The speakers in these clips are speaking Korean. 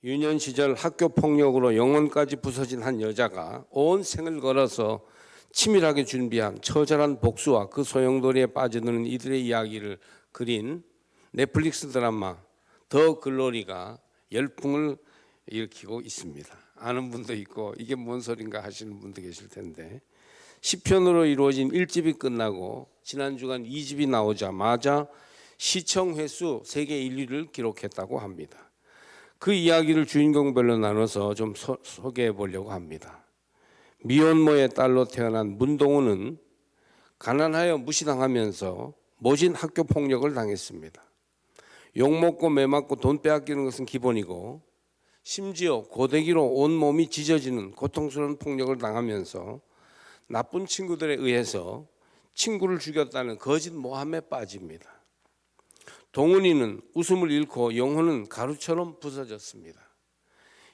유년 시절 학교 폭력으로 영혼까지 부서진 한 여자가 온 생을 걸어서 치밀하게 준비한 처절한 복수와 그 소용돌이에 빠져드는 이들의 이야기를 그린 넷플릭스 드라마 더 글로리가 열풍을 일으키고 있습니다. 아는 분도 있고 이게 뭔 소린가 하시는 분도 계실 텐데, 10편으로 이루어진 1집이 끝나고 지난 주간 2집이 나오자마자 시청 횟수 세계 1위를 기록했다고 합니다. 그 이야기를 주인공별로 나눠서 좀 소개해 보려고 합니다. 미혼모의 딸로 태어난 문동우는 가난하여 무시당하면서 모진 학교 폭력을 당했습니다. 욕먹고 매맞고 돈 빼앗기는 것은 기본이고, 심지어 고데기로 온몸이 찢어지는 고통스러운 폭력을 당하면서 나쁜 친구들에 의해서 친구를 죽였다는 거짓 모함에 빠집니다. 동훈이는 웃음을 잃고 영혼은 가루처럼 부서졌습니다.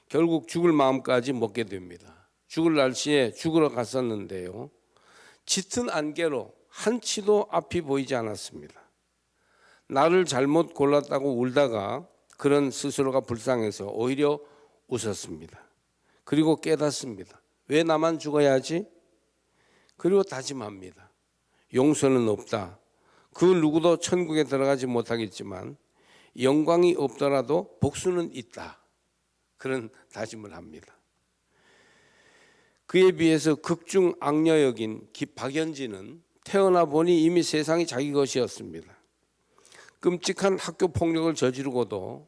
결국 죽을 마음까지 먹게 됩니다. 죽을 날씨에 죽으러 갔었는데요, 짙은 안개로 한치도 앞이 보이지 않았습니다. 나를 잘못 골랐다고 울다가 그런 스스로가 불쌍해서 오히려 웃었습니다. 그리고 깨닫습니다. 왜 나만 죽어야 하지? 그리고 다짐합니다. 용서는 없다. 그 누구도 천국에 들어가지 못하겠지만 영광이 없더라도 복수는 있다. 그런 다짐을 합니다. 그에 비해서 극중 악녀역인 박연진은 태어나 보니 이미 세상이 자기 것이었습니다. 끔찍한 학교 폭력을 저지르고도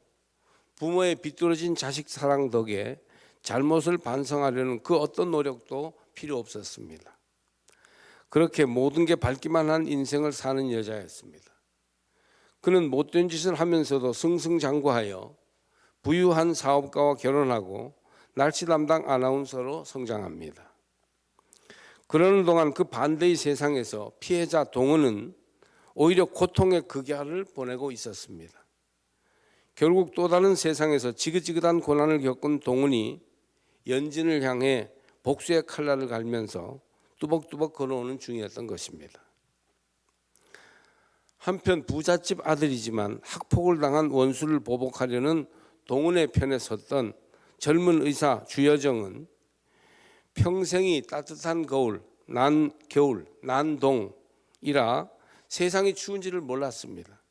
부모의 비뚤어진 자식 사랑 덕에 잘못을 반성하려는 그 어떤 노력도 필요 없었습니다. 그렇게 모든 게 밝기만 한 인생을 사는 여자였습니다. 그는 못된 짓을 하면서도 승승장구하여 부유한 사업가와 결혼하고 날씨 담당 아나운서로 성장합니다. 그러는 동안 그 반대의 세상에서 피해자 동은은 오히려 고통의 극야를 보내고 있었습니다. 결국 또 다른 세상에서 지긋지긋한 고난을 겪은 동은이 연진을 향해 복수의 칼날을 갈면서 뚜벅뚜벅 걸어오는 중이었던 것입니다. 한편 부잣집 아들이지만 학폭을 당한 원수를 보복하려는 동훈의 편에 섰던 젊은 의사 주여정은 평생이 따뜻한 겨울, 난동이라 세상이 추운지를 몰랐습니다.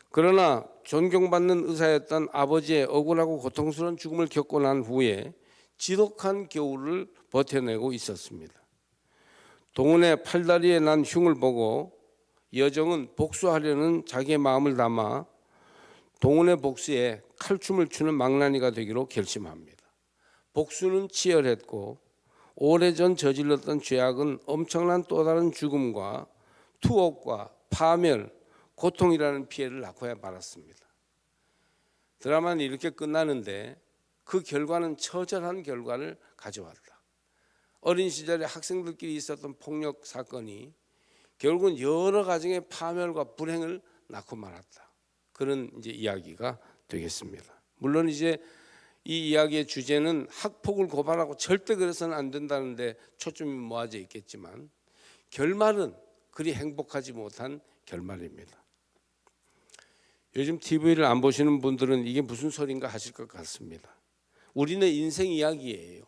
그러나 존경받는 의사였던 아버지의 억울하고 고통스러운 죽음을 겪고 난 후에 지독한 겨울을 버텨내고 있었습니다. 동훈의 팔다리에 난 흉을 보고 여정은 복수하려는 자기의 마음을 담아 동훈의 복수에 칼춤을 추는 망나니가 되기로 결심합니다. 복수는 치열했고 오래전 저질렀던 죄악은 엄청난 또 다른 죽음과 투옥과 파멸, 고통이라는 피해를 낳고야 말았습니다. 드라마는 이렇게 끝나는데 그 결과는 처절한 결과를 가져왔다. 어린 시절에 학생들끼리 있었던 폭력 사건이 결국은 여러 가정의 파멸과 불행을 낳고 말았다. 그런 이제 이야기가 되겠습니다. 물론 이제 이 이야기의 주제는 학폭을 고발하고 절대 그래서는 안 된다는데 초점이 모아져 있겠지만 결말은 그리 행복하지 못한 결말입니다. 요즘 TV를 안 보시는 분들은 이게 무슨 소린가 하실 것 같습니다. 우리는 인생 이야기예요.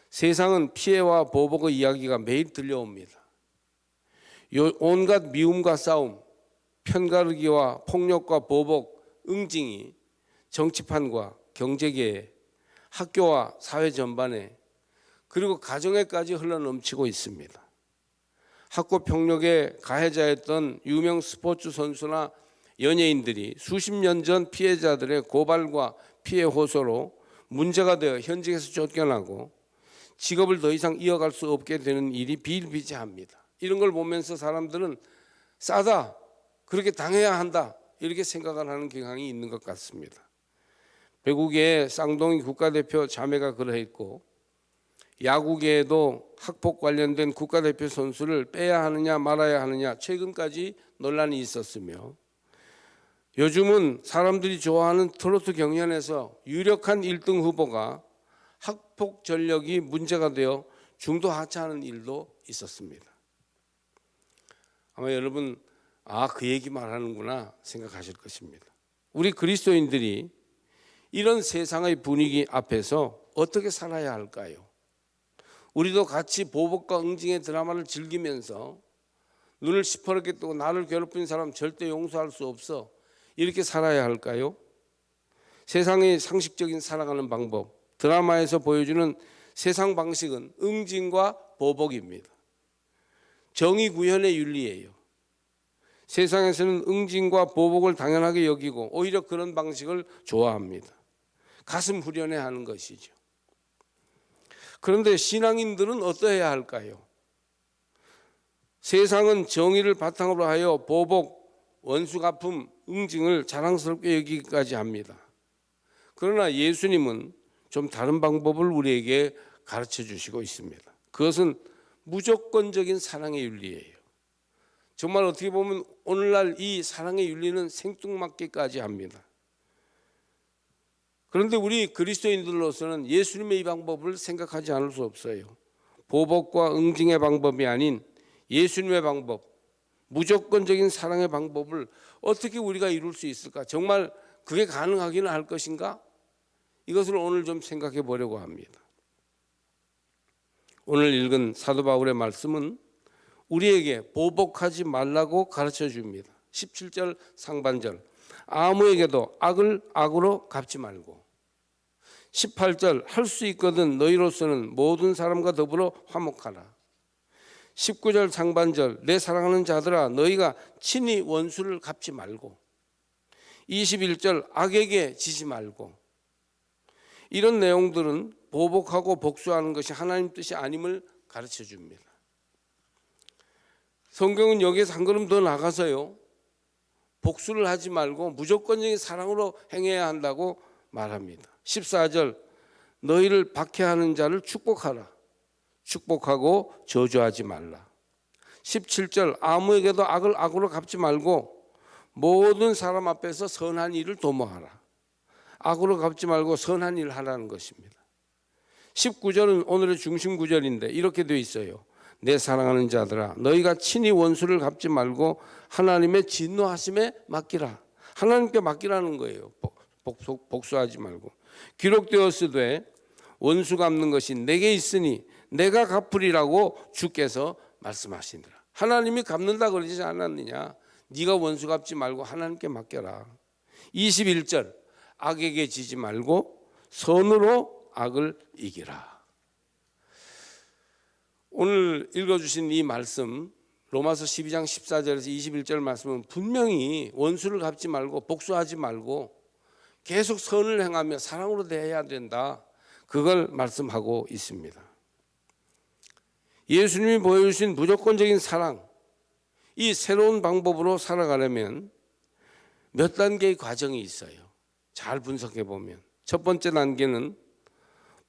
세상은 피해와 보복의 이야기가 매일 들려옵니다. 온갖 미움과 싸움, 편가르기와 폭력과 보복, 응징이 정치판과 경제계에, 학교와 사회 전반에, 그리고 가정에까지 흘러넘치고 있습니다. 학교 폭력의 가해자였던 유명 스포츠 선수나 연예인들이 수십 년 전 피해자들의 고발과 피해 호소로 문제가 되어 현직에서 쫓겨나고 직업을 더 이상 이어갈 수 없게 되는 일이 비일비재합니다. 이런 걸 보면서 사람들은 싸다, 그렇게 당해야 한다, 이렇게 생각을 하는 경향이 있는 것 같습니다. 배구계의 쌍둥이 국가대표 자매가 그러했고, 야구계에도 학폭 관련된 국가대표 선수를 빼야 하느냐 말아야 하느냐 최근까지 논란이 있었으며, 요즘은 사람들이 좋아하는 트로트 경연에서 유력한 1등 후보가 학폭 전력이 문제가 되어 중도 하차하는 일도 있었습니다. 아마 여러분 그 얘기 말하는구나 생각하실 것입니다. 우리 그리스도인들이 이런 세상의 분위기 앞에서 어떻게 살아야 할까요? 우리도 같이 보복과 응징의 드라마를 즐기면서 눈을 시퍼렇게 뜨고 나를 괴롭힌 사람 절대 용서할 수 없어, 이렇게 살아야 할까요? 세상의 상식적인 살아가는 방법, 드라마에서 보여주는 세상 방식은 응징과 보복입니다. 정의 구현의 윤리예요. 세상에서는 응징과 보복을 당연하게 여기고 오히려 그런 방식을 좋아합니다. 가슴 후련해하는 것이죠. 그런데 신앙인들은 어떠해야 할까요? 세상은 정의를 바탕으로 하여 보복, 원수 갚음, 응징을 자랑스럽게 여기기까지 합니다. 그러나 예수님은 좀 다른 방법을 우리에게 가르쳐 주시고 있습니다. 그것은 무조건적인 사랑의 윤리예요. 정말 어떻게 보면 오늘날 이 사랑의 윤리는 생뚱맞게까지 합니다. 그런데 우리 그리스도인들로서는 예수님의 이 방법을 생각하지 않을 수 없어요. 보복과 응징의 방법이 아닌 예수님의 방법, 무조건적인 사랑의 방법을 어떻게 우리가 이룰 수 있을까? 정말 그게 가능하기는 할 것인가? 이것을 오늘 좀 생각해 보려고 합니다. 오늘 읽은 사도 바울의 말씀은 우리에게 보복하지 말라고 가르쳐 줍니다. 17절 상반절, 아무에게도 악을 악으로 갚지 말고. 18절, 할 수 있거든 너희로서는 모든 사람과 더불어 화목하라. 19절 상반절, 내 사랑하는 자들아 너희가 친히 원수를 갚지 말고. 21절, 악에게 지지 말고. 이런 내용들은 보복하고 복수하는 것이 하나님 뜻이 아님을 가르쳐 줍니다. 성경은 여기에서 한 걸음 더 나가서요, 복수를 하지 말고 무조건적인 사랑으로 행해야 한다고 말합니다. 14절, 너희를 박해하는 자를 축복하라. 축복하고 저주하지 말라. 17절, 아무에게도 악을 악으로 갚지 말고 모든 사람 앞에서 선한 일을 도모하라. 악으로 갚지 말고 선한 일을 하라는 것입니다. 19절은 오늘의 중심 구절인데 이렇게 되어 있어요. 내 사랑하는 자들아 너희가 친히 원수를 갚지 말고 하나님의 진노하심에 맡기라. 하나님께 맡기라는 거예요. 복수하지 말고. 기록되었으되 원수 갚는 것이 내게 있으니 내가 갚으리라고 주께서 말씀하시니라. 하나님이 갚는다 그러지 않았느냐? 네가 원수 갚지 말고 하나님께 맡겨라. 21절, 악에게 지지 말고 선으로 악을 이기라. 오늘 읽어주신 이 말씀, 로마서 12장 14절에서 21절 말씀은 분명히 원수를 갚지 말고 복수하지 말고 계속 선을 행하며 사랑으로 대해야 된다, 그걸 말씀하고 있습니다. 예수님이 보여주신 무조건적인 사랑, 이 새로운 방법으로 살아가려면 몇 단계의 과정이 있어요. 잘 분석해 보면 첫 번째 단계는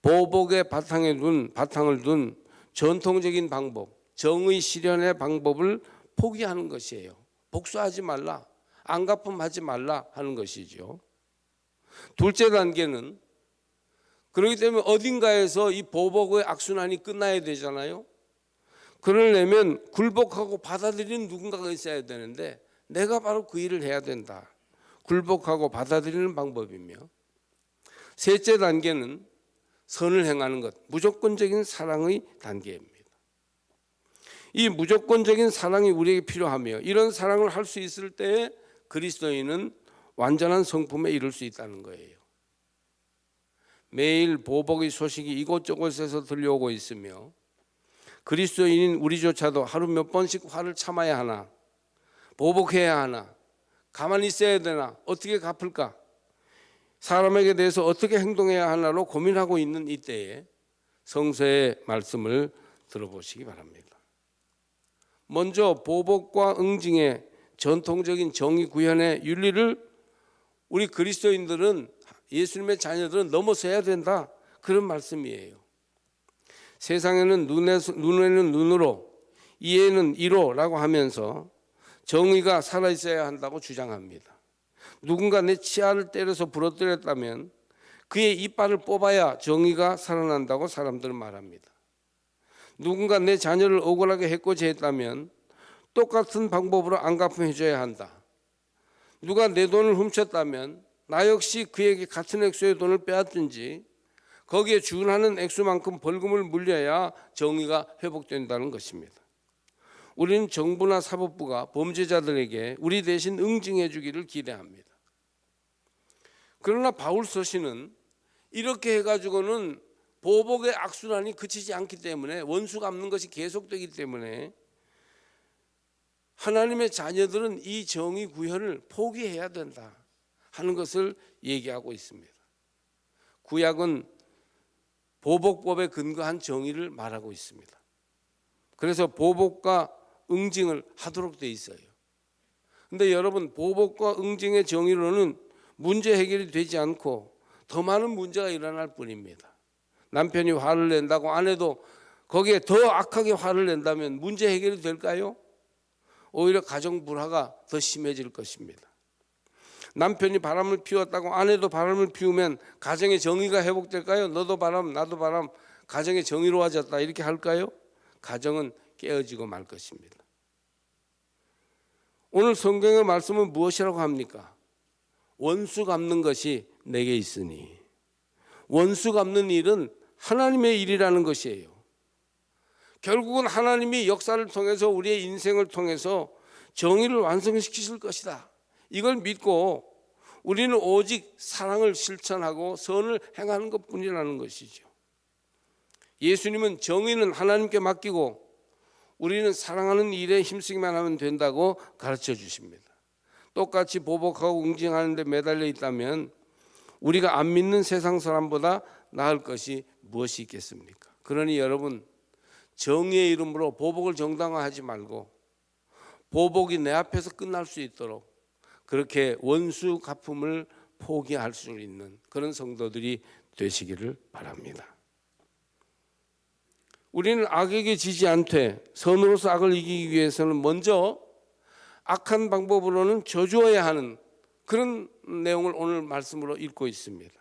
보복의 바탕을 둔 전통적인 방법, 정의 실현의 방법을 포기하는 것이에요. 복수하지 말라, 안 갚음 하지 말라 하는 것이죠. 둘째 단계는, 그렇기 때문에 어딘가에서 이 보복의 악순환이 끝나야 되잖아요. 그러려면 굴복하고 받아들이는 누군가가 있어야 되는데 내가 바로 그 일을 해야 된다. 굴복하고 받아들이는 방법이며, 셋째 단계는 선을 행하는 것, 무조건적인 사랑의 단계입니다. 이 무조건적인 사랑이 우리에게 필요하며 이런 사랑을 할 수 있을 때에 그리스도인은 완전한 성품에 이를 수 있다는 거예요. 매일 보복의 소식이 이곳저곳에서 들려오고 있으며 그리스도인인 우리조차도 하루 몇 번씩 화를 참아야 하나, 보복해야 하나, 가만히 있어야 되나, 어떻게 갚을까, 사람에게 대해서 어떻게 행동해야 하나로 고민하고 있는 이때에 성서의 말씀을 들어보시기 바랍니다. 먼저 보복과 응징의 전통적인 정의 구현의 윤리를 우리 그리스도인들은, 예수님의 자녀들은 넘어서야 된다, 그런 말씀이에요. 세상에는 눈에는 눈으로, 이에는 이로라고 하면서 정의가 살아있어야 한다고 주장합니다. 누군가 내 치아를 때려서 부러뜨렸다면 그의 이빨을 뽑아야 정의가 살아난다고 사람들은 말합니다. 누군가 내 자녀를 억울하게 해코지했다면 똑같은 방법으로 안 갚아줘야 한다. 누가 내 돈을 훔쳤다면 나 역시 그에게 같은 액수의 돈을 빼앗든지 거기에 준하는 액수만큼 벌금을 물려야 정의가 회복된다는 것입니다. 우리는 정부나 사법부가 범죄자들에게 우리 대신 응징해 주기를 기대합니다. 그러나 바울 서신은 이렇게 해가지고는 보복의 악순환이 그치지 않기 때문에, 원수 갚는 것이 계속되기 때문에 하나님의 자녀들은 이 정의 구현을 포기해야 된다 하는 것을 얘기하고 있습니다. 구약은 보복법에 근거한 정의를 말하고 있습니다. 그래서 보복과 응징을 하도록 돼 있어요. 근데 여러분, 보복과 응징의 정의로는 문제 해결이 되지 않고 더 많은 문제가 일어날 뿐입니다. 남편이 화를 낸다고 아내도 거기에 더 악하게 화를 낸다면 문제 해결이 될까요? 오히려 가정 불화가 더 심해질 것입니다. 남편이 바람을 피웠다고 아내도 바람을 피우면 가정의 정의가 회복될까요? 너도 바람 나도 바람, 가정이 정의로워졌다 이렇게 할까요? 가정은 깨어지고 말 것입니다. 오늘 성경의 말씀은 무엇이라고 합니까? 원수 갚는 것이 내게 있으니. 원수 갚는 일은 하나님의 일이라는 것이에요. 결국은 하나님이 역사를 통해서 우리의 인생을 통해서 정의를 완성시키실 것이다. 이걸 믿고 우리는 오직 사랑을 실천하고 선을 행하는 것뿐이라는 것이죠. 예수님은 정의는 하나님께 맡기고 우리는 사랑하는 일에 힘쓰기만 하면 된다고 가르쳐 주십니다. 똑같이 보복하고 응징하는 데 매달려 있다면 우리가 안 믿는 세상 사람보다 나을 것이 무엇이 있겠습니까? 그러니 여러분, 정의의 이름으로 보복을 정당화하지 말고 보복이 내 앞에서 끝날 수 있도록 그렇게 원수 갚음을 포기할 수 있는 그런 성도들이 되시기를 바랍니다. 우리는 악에게 지지 않되 선으로서 악을 이기기 위해서는 먼저 악한 방법으로는 저주어야 하는 그런 내용을 오늘 말씀으로 읽고 있습니다.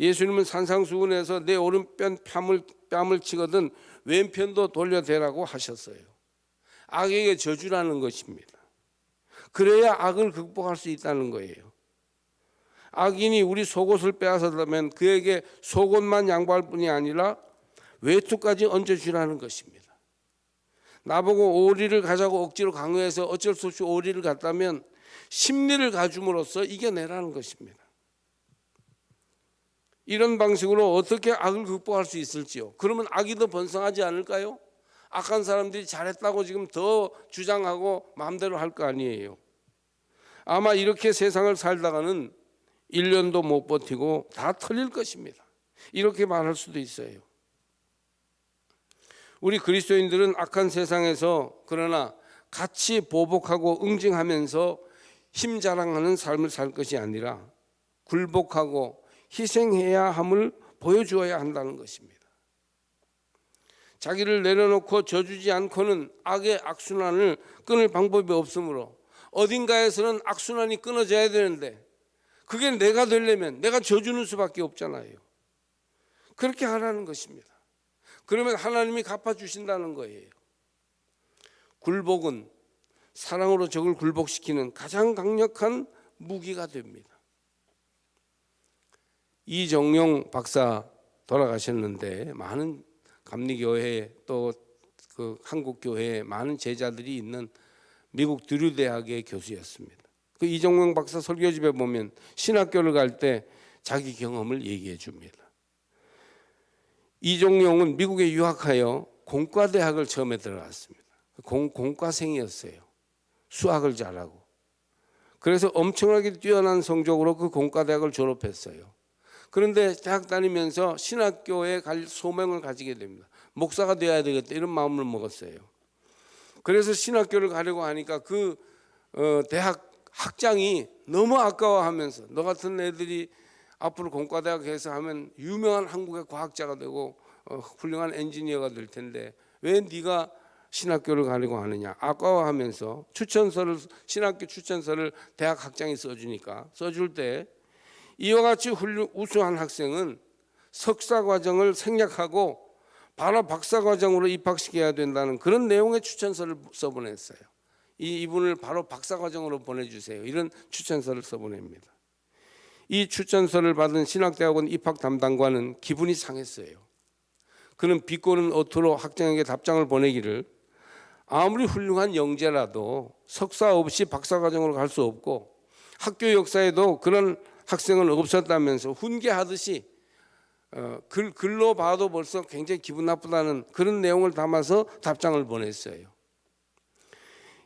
예수님은 산상수훈에서 내 오른편 뺨을 치거든 왼편도 돌려대라고 하셨어요. 악에게 저주라는 것입니다. 그래야 악을 극복할 수 있다는 거예요. 악인이 우리 속옷을 빼앗았다면 그에게 속옷만 양보할 뿐이 아니라 외투까지 얹어주라는 것입니다. 나보고 오리를 가자고 억지로 강요해서 어쩔 수 없이 오리를 갖다면 심리를 가줌으로써 이겨내라는 것입니다. 이런 방식으로 어떻게 악을 극복할 수 있을지요? 그러면 악이 더 번성하지 않을까요? 악한 사람들이 잘했다고 지금 더 주장하고 마음대로 할 거 아니에요. 아마 이렇게 세상을 살다가는 1년도 못 버티고 다 털릴 것입니다. 이렇게 말할 수도 있어요. 우리 그리스도인들은 악한 세상에서 그러나 같이 보복하고 응징하면서 힘 자랑하는 삶을 살 것이 아니라 굴복하고 희생해야 함을 보여주어야 한다는 것입니다. 자기를 내려놓고 져주지 않고는 악의 악순환을 끊을 방법이 없으므로 어딘가에서는 악순환이 끊어져야 되는데 그게 내가 되려면 내가 져주는 수밖에 없잖아요. 그렇게 하라는 것입니다. 그러면 하나님이 갚아주신다는 거예요. 굴복은 사랑으로 적을 굴복시키는 가장 강력한 무기가 됩니다. 이정용 박사 돌아가셨는데 많은 감리교회 또 그 한국교회에 많은 제자들이 있는 미국 드류 대학의 교수였습니다. 그 이정용 박사 설교집에 보면 신학교를 갈 때 자기 경험을 얘기해 줍니다. 이종용은 미국에 유학하여 공과대학을 처음에 들어갔습니다. 공과생이었어요. 수학을 잘하고. 그래서 엄청나게 뛰어난 성적으로 그 공과대학을 졸업했어요. 그런데 대학 다니면서 신학교에 갈 소명을 가지게 됩니다. 목사가 되어야 되겠다 이런 마음을 먹었어요. 그래서 신학교를 가려고 하니까 그 대학 학장이 너무 아까워하면서 너 같은 애들이 앞으로 공과대학에서 하면 유명한 한국의 과학자가 되고 훌륭한 엔지니어가 될 텐데 왜 네가 신학교를 가려고 하느냐 아까워하면서 신학교 추천서를 대학 학장이 써주니까 써줄 때 이와 같이 우수한 학생은 석사 과정을 생략하고 바로 박사 과정으로 입학시켜야 된다는 그런 내용의 추천서를 써보냈어요. 이분을 바로 박사 과정으로 보내주세요. 이런 추천서를 써보냅니다. 이 추천서를 받은 신학대학원 입학 담당관은 기분이 상했어요. 그는 비꼬는 어투로 학생에게 답장을 보내기를 아무리 훌륭한 영재라도 석사 없이 박사과정으로 갈 수 없고 학교 역사에도 그런 학생은 없었다면서 훈계하듯이 글로 봐도 벌써 굉장히 기분 나쁘다는 그런 내용을 담아서 답장을 보냈어요.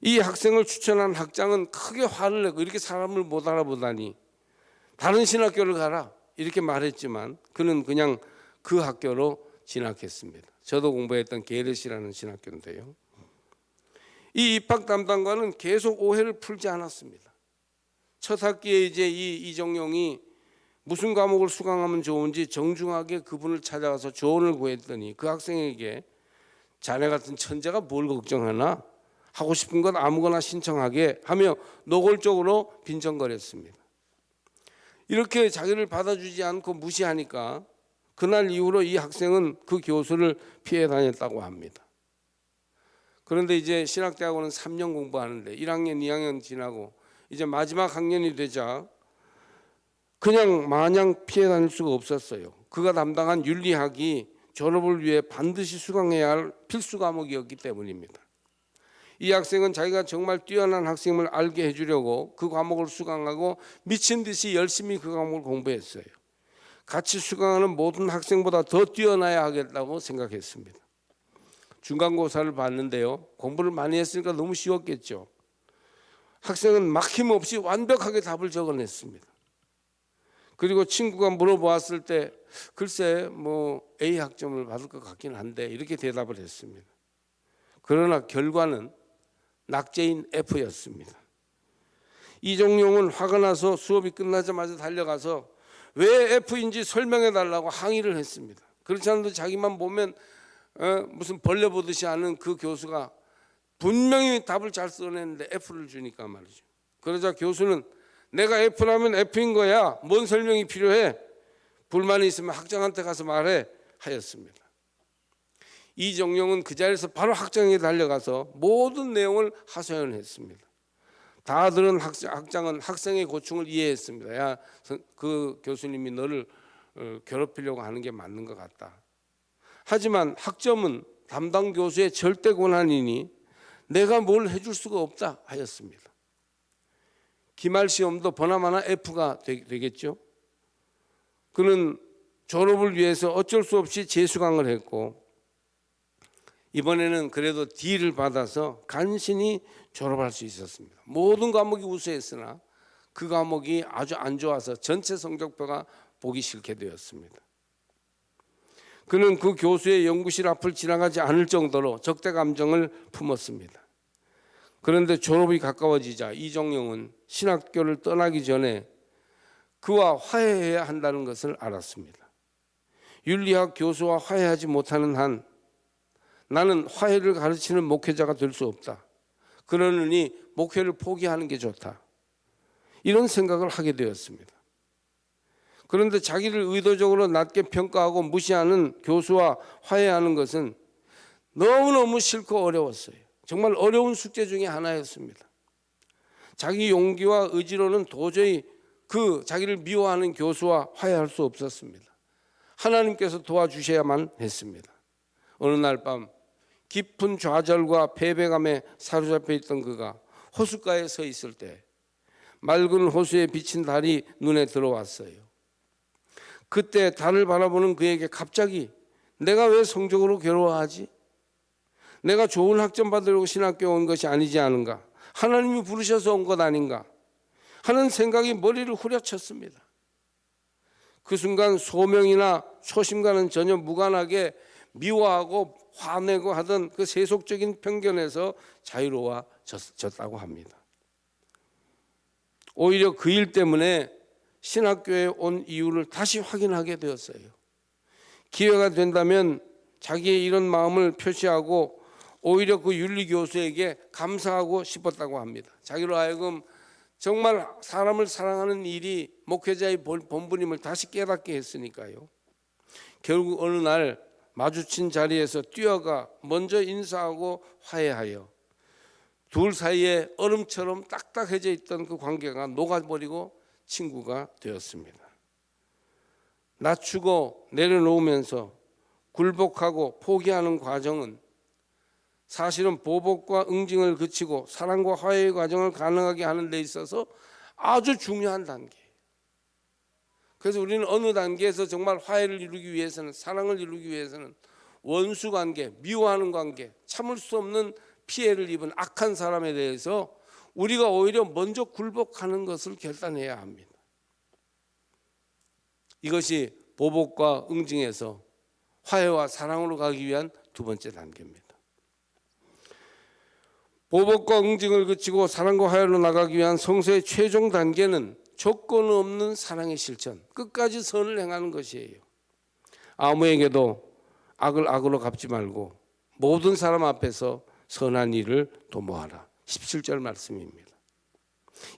이 학생을 추천한 학장은 크게 화를 내고 이렇게 사람을 못 알아보다니 다른 신학교를 가라 이렇게 말했지만 그는 그냥 그 학교로 진학했습니다. 저도 공부했던 게르시라는 신학교인데요. 이 입학 담당관은 계속 오해를 풀지 않았습니다. 첫 학기에 이제 이정용이 무슨 과목을 수강하면 좋은지 정중하게 그분을 찾아가서 조언을 구했더니 그 학생에게 자네 같은 천재가 뭘 걱정하나 하고 싶은 것 아무거나 신청하게 하며 노골적으로 빈정거렸습니다. 이렇게 자기를 받아주지 않고 무시하니까 그날 이후로 이 학생은 그 교수를 피해 다녔다고 합니다. 그런데 이제 신학대학원은 3년 공부하는데 1학년, 2학년 지나고 이제 마지막 학년이 되자 그냥 마냥 피해 다닐 수가 없었어요. 그가 담당한 윤리학이 졸업을 위해 반드시 수강해야 할 필수 과목이었기 때문입니다. 이 학생은 자기가 정말 뛰어난 학생임을 알게 해주려고 그 과목을 수강하고 미친 듯이 열심히 그 과목을 공부했어요. 같이 수강하는 모든 학생보다 더 뛰어나야 하겠다고 생각했습니다. 중간고사를 봤는데요. 공부를 많이 했으니까 너무 쉬웠겠죠. 학생은 막힘없이 완벽하게 답을 적어냈습니다. 그리고 친구가 물어보았을 때 글쎄 뭐 A 학점을 받을 것 같긴 한데 이렇게 대답을 했습니다. 그러나 결과는 낙제인 F였습니다. 이종용은 화가 나서 수업이 끝나자마자 달려가서 왜 F인지 설명해 달라고 항의를 했습니다. 그렇지 않아도 자기만 보면 무슨 벌레 보듯이 하는 그 교수가 분명히 답을 잘 써냈는데 F를 주니까 말이죠. 그러자 교수는 내가 F라면 F인 거야. 뭔 설명이 필요해? 불만이 있으면 학장한테 가서 말해 하였습니다. 이정용은 그 자리에서 바로 학장에게 달려가서 모든 내용을 하소연했습니다. 다 들은 학장은 학생의 고충을 이해했습니다. 야, 그 교수님이 너를 괴롭히려고 하는 게 맞는 것 같다. 하지만 학점은 담당 교수의 절대 권한이니 내가 뭘 해줄 수가 없다 하였습니다. 기말 시험도 보나마나 F가 되겠죠. 그는 졸업을 위해서 어쩔 수 없이 재수강을 했고 이번에는 그래도 D를 받아서 간신히 졸업할 수 있었습니다. 모든 과목이 우수했으나 그 과목이 아주 안 좋아서 전체 성적표가 보기 싫게 되었습니다. 그는 그 교수의 연구실 앞을 지나가지 않을 정도로 적대 감정을 품었습니다. 그런데 졸업이 가까워지자 이정용은 신학교를 떠나기 전에 그와 화해해야 한다는 것을 알았습니다. 윤리학 교수와 화해하지 못하는 한 나는 화해를 가르치는 목회자가 될 수 없다. 그러느니 목회를 포기하는 게 좋다. 이런 생각을 하게 되었습니다. 그런데 자기를 의도적으로 낮게 평가하고 무시하는 교수와 화해하는 것은 너무너무 싫고 어려웠어요. 정말 어려운 숙제 중에 하나였습니다. 자기 용기와 의지로는 도저히 그 자기를 미워하는 교수와 화해할 수 없었습니다. 하나님께서 도와주셔야만 했습니다. 어느 날 밤 깊은 좌절과 패배감에 사로잡혀 있던 그가 호숫가에 서 있을 때 맑은 호수에 비친 달이 눈에 들어왔어요. 그때 달을 바라보는 그에게 갑자기 내가 왜 성적으로 괴로워하지? 내가 좋은 학점 받으려고 신학교에 온 것이 아니지 않은가? 하나님이 부르셔서 온 것 아닌가? 하는 생각이 머리를 후려쳤습니다. 그 순간 소명이나 초심과는 전혀 무관하게 미워하고 화내고 하던 그 세속적인 편견에서 자유로워졌다고 합니다. 오히려 그 일 때문에 신학교에 온 이유를 다시 확인하게 되었어요. 기회가 된다면 자기의 이런 마음을 표시하고 오히려 그 윤리교수에게 감사하고 싶었다고 합니다. 자기로 하여금 정말 사람을 사랑하는 일이 목회자의 본분임을 다시 깨닫게 했으니까요. 결국 어느 날 마주친 자리에서 뛰어가 먼저 인사하고 화해하여 둘 사이에 얼음처럼 딱딱해져 있던 그 관계가 녹아버리고 친구가 되었습니다. 낮추고 내려놓으면서 굴복하고 포기하는 과정은 사실은 보복과 응징을 그치고 사랑과 화해의 과정을 가능하게 하는 데 있어서 아주 중요한 단계예요. 그래서 우리는 어느 단계에서 정말 화해를 이루기 위해서는, 사랑을 이루기 위해서는 원수 관계, 미워하는 관계, 참을 수 없는 피해를 입은 악한 사람에 대해서 우리가 오히려 먼저 굴복하는 것을 결단해야 합니다. 이것이 보복과 응징에서 화해와 사랑으로 가기 위한 두 번째 단계입니다. 보복과 응징을 그치고 사랑과 화해로 나가기 위한 성서의 최종 단계는 조건 없는 사랑의 실천, 끝까지 선을 행하는 것이에요. 아무에게도 악을 악으로 갚지 말고 모든 사람 앞에서 선한 일을 도모하라. 17절 말씀입니다.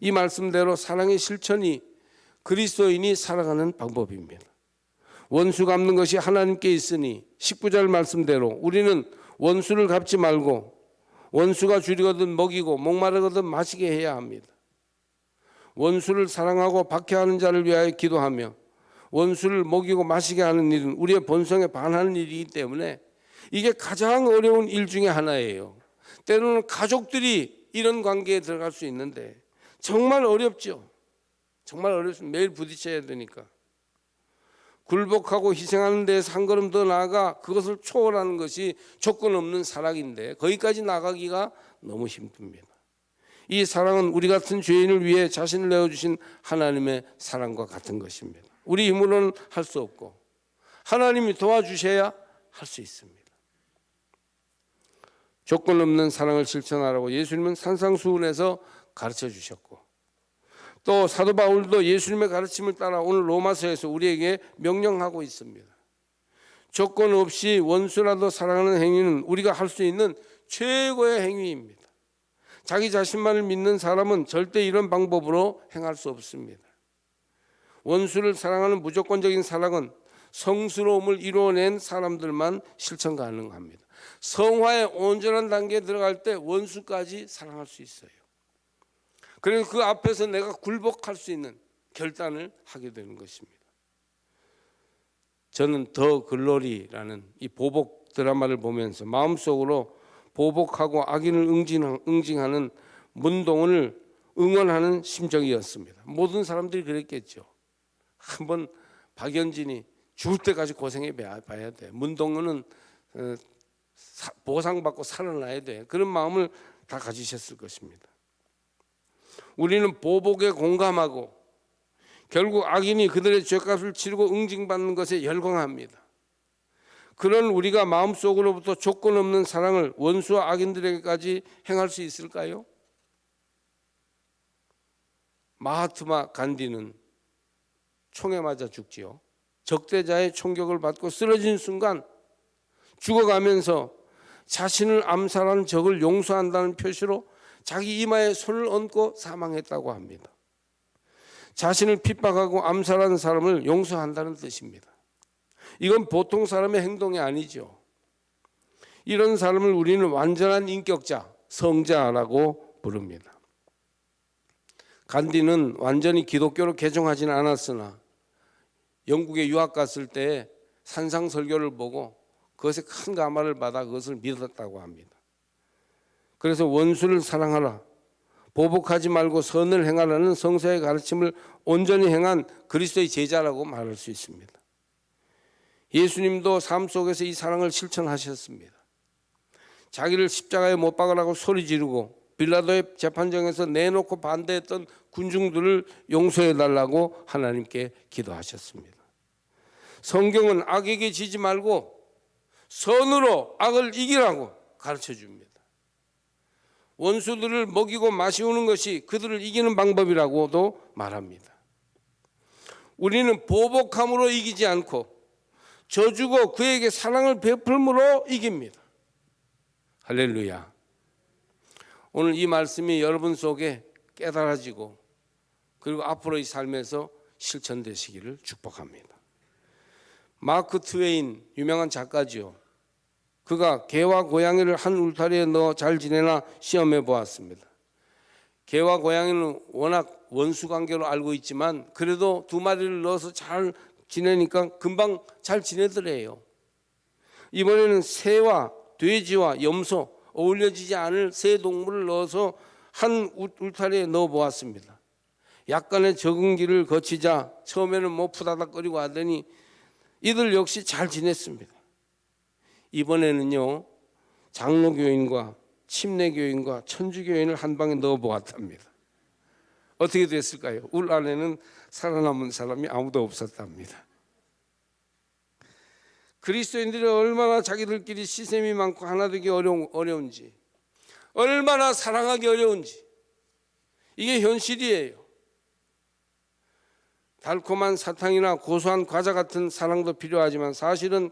이 말씀대로 사랑의 실천이 그리스도인이 살아가는 방법입니다. 원수 갚는 것이 하나님께 있으니 19절 말씀대로 우리는 원수를 갚지 말고 원수가 줄이거든 먹이고 목마르거든 마시게 해야 합니다. 원수를 사랑하고 박해하는 자를 위하여 기도하며 원수를 먹이고 마시게 하는 일은 우리의 본성에 반하는 일이기 때문에 이게 가장 어려운 일 중에 하나예요. 때로는 가족들이 이런 관계에 들어갈 수 있는데 정말 어렵죠. 정말 어렵습니다. 매일 부딪혀야 되니까. 굴복하고 희생하는 데에서 한 걸음 더 나아가 그것을 초월하는 것이 조건 없는 사랑인데 거기까지 나가기가 너무 힘듭니다. 이 사랑은 우리 같은 죄인을 위해 자신을 내어주신 하나님의 사랑과 같은 것입니다. 우리 힘으로는 할 수 없고 하나님이 도와주셔야 할 수 있습니다. 조건 없는 사랑을 실천하라고 예수님은 산상수훈에서 가르쳐 주셨고 또 사도 바울도 예수님의 가르침을 따라 오늘 로마서에서 우리에게 명령하고 있습니다. 조건 없이 원수라도 사랑하는 행위는 우리가 할 수 있는 최고의 행위입니다. 자기 자신만을 믿는 사람은 절대 이런 방법으로 행할 수 없습니다. 원수를 사랑하는 무조건적인 사랑은 성스러움을 이루어낸 사람들만 실천 가능합니다. 성화의 온전한 단계에 들어갈 때 원수까지 사랑할 수 있어요. 그래서 그 앞에서 내가 굴복할 수 있는 결단을 하게 되는 것입니다. 저는 더 글로리라는 이 보복 드라마를 보면서 마음속으로 보복하고 악인을 응징하는 문동은을 응원하는 심정이었습니다. 모든 사람들이 그랬겠죠. 한번 박연진이 죽을 때까지 고생해 봐야 돼. 문동은은 보상받고 살아나야 돼. 그런 마음을 다 가지셨을 것입니다. 우리는 보복에 공감하고 결국 악인이 그들의 죄값을 치르고 응징받는 것에 열광합니다. 그런 우리가 마음속으로부터 조건 없는 사랑을 원수와 악인들에게까지 행할 수 있을까요? 마하트마 간디는 총에 맞아 죽지요. 적대자의 총격을 받고 쓰러진 순간 죽어가면서 자신을 암살한 적을 용서한다는 표시로 자기 이마에 손을 얹고 사망했다고 합니다. 자신을 핍박하고 암살한 사람을 용서한다는 뜻입니다. 이건 보통 사람의 행동이 아니죠. 이런 사람을 우리는 완전한 인격자, 성자라고 부릅니다. 간디는 완전히 기독교로 개종하지는 않았으나 영국에 유학 갔을 때 산상설교를 보고 그것에 큰 감화를 받아 그것을 믿었다고 합니다. 그래서 원수를 사랑하라, 보복하지 말고 선을 행하라는 성서의 가르침을 온전히 행한 그리스도의 제자라고 말할 수 있습니다. 예수님도 삶 속에서 이 사랑을 실천하셨습니다. 자기를 십자가에 못 박으라고 소리 지르고 빌라도의 재판정에서 내놓고 반대했던 군중들을 용서해달라고 하나님께 기도하셨습니다. 성경은 악에게 지지 말고 선으로 악을 이기라고 가르쳐줍니다. 원수들을 먹이고 마시우는 것이 그들을 이기는 방법이라고도 말합니다. 우리는 보복함으로 이기지 않고 져주고 그에게 사랑을 베풀므로 이깁니다. 할렐루야. 오늘 이 말씀이 여러분 속에 깨달아지고 그리고 앞으로의 삶에서 실천되시기를 축복합니다. 마크 트웨인 유명한 작가지요. 그가 개와 고양이를 한 울타리에 넣어 잘 지내나 시험해 보았습니다. 개와 고양이는 워낙 원수 관계로 알고 있지만 그래도 두 마리를 넣어서 잘 지내니까 금방 잘 지내더래요. 이번에는 새와 돼지와 염소, 어울려지지 않을 새 동물을 넣어서 한 울타리에 넣어 보았습니다. 약간의 적응기를 거치자 처음에는 뭐 푸다닥거리고 하더니 이들 역시 잘 지냈습니다. 이번에는요, 장로교인과 침례교인과 천주교인을 한 방에 넣어 보았답니다. 어떻게 됐을까요? 울 안에는 살아남은 사람이 아무도 없었답니다. 그리스도인들이 얼마나 자기들끼리 시샘이 많고 하나 되기 어려운지, 얼마나 사랑하기 어려운지, 이게 현실이에요. 달콤한 사탕이나 고소한 과자 같은 사랑도 필요하지만 사실은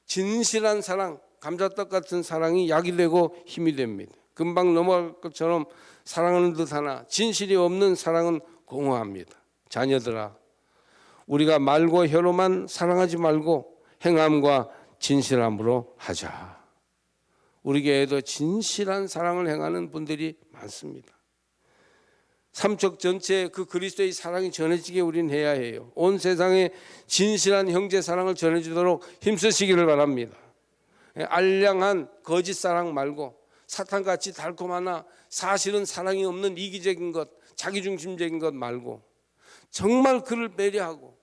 진실한 사랑, 감자떡 같은 사랑이 약이 되고 힘이 됩니다. 금방 넘어갈 것처럼 사랑하는 듯하나 진실이 없는 사랑은 공허합니다. 자녀들아, 우리가 말과 혀로만 사랑하지 말고 행함과 진실함으로 하자. 우리 교회에도 진실한 사랑을 행하는 분들이 많습니다. 삼척 전체에 그 그리스도의 사랑이 전해지게 우리는 해야 해요. 온 세상에 진실한 형제 사랑을 전해주도록 힘쓰시기를 바랍니다. 알량한 거짓 사랑 말고 사탄같이 달콤하나 사실은 사랑이 없는 이기적인 것, 자기중심적인 것 말고 정말 그를 배려하고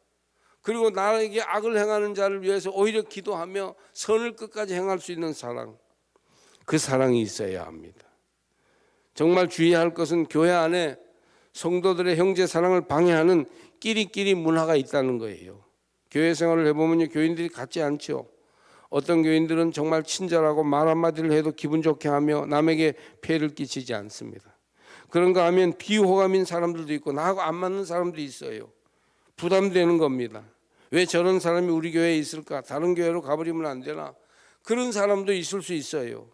그리고 나에게 악을 행하는 자를 위해서 오히려 기도하며 선을 끝까지 행할 수 있는 사랑, 그 사랑이 있어야 합니다. 정말 주의할 것은 교회 안에 성도들의 형제 사랑을 방해하는 끼리끼리 문화가 있다는 거예요. 교회 생활을 해보면 교인들이 같지 않죠. 어떤 교인들은 정말 친절하고 말 한마디를 해도 기분 좋게 하며 남에게 폐해를 끼치지 않습니다. 그런가 하면 비호감인 사람들도 있고 나하고 안 맞는 사람도 있어요. 부담되는 겁니다. 왜 저런 사람이 우리 교회에 있을까? 다른 교회로 가버리면 안 되나? 그런 사람도 있을 수 있어요.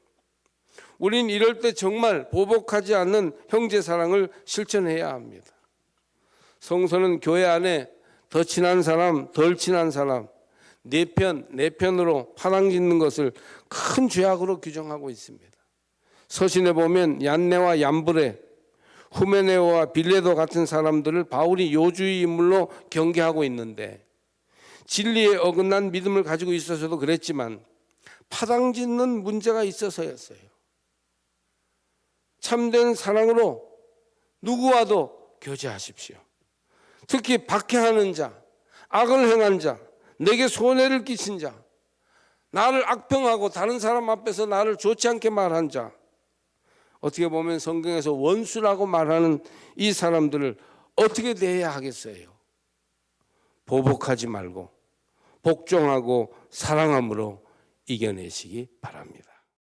우린 이럴 때 정말 보복하지 않는 형제 사랑을 실천해야 합니다. 성서는 교회 안에 더 친한 사람, 덜 친한 사람, 내 편으로 파랑 짓는 것을 큰 죄악으로 규정하고 있습니다. 서신에 보면 얀네와 얀브레, 후메네오와 빌레도 같은 사람들을 바울이 요주의 인물로 경계하고 있는데 진리에 어긋난 믿음을 가지고 있어서도 그랬지만 파당 짓는 문제가 있어서였어요. 참된 사랑으로 누구와도 교제하십시오. 특히 박해하는 자, 악을 행한 자, 내게 손해를 끼친 자, 나를 악평하고 다른 사람 앞에서 나를 좋지 않게 말한 자, 어떻게 보면 성경에서 원수라고 말하는 이 사람들을 어떻게 대해야 하겠어요? 보복하지 말고 복종하고 사랑함으로 이겨내시기 바랍니다.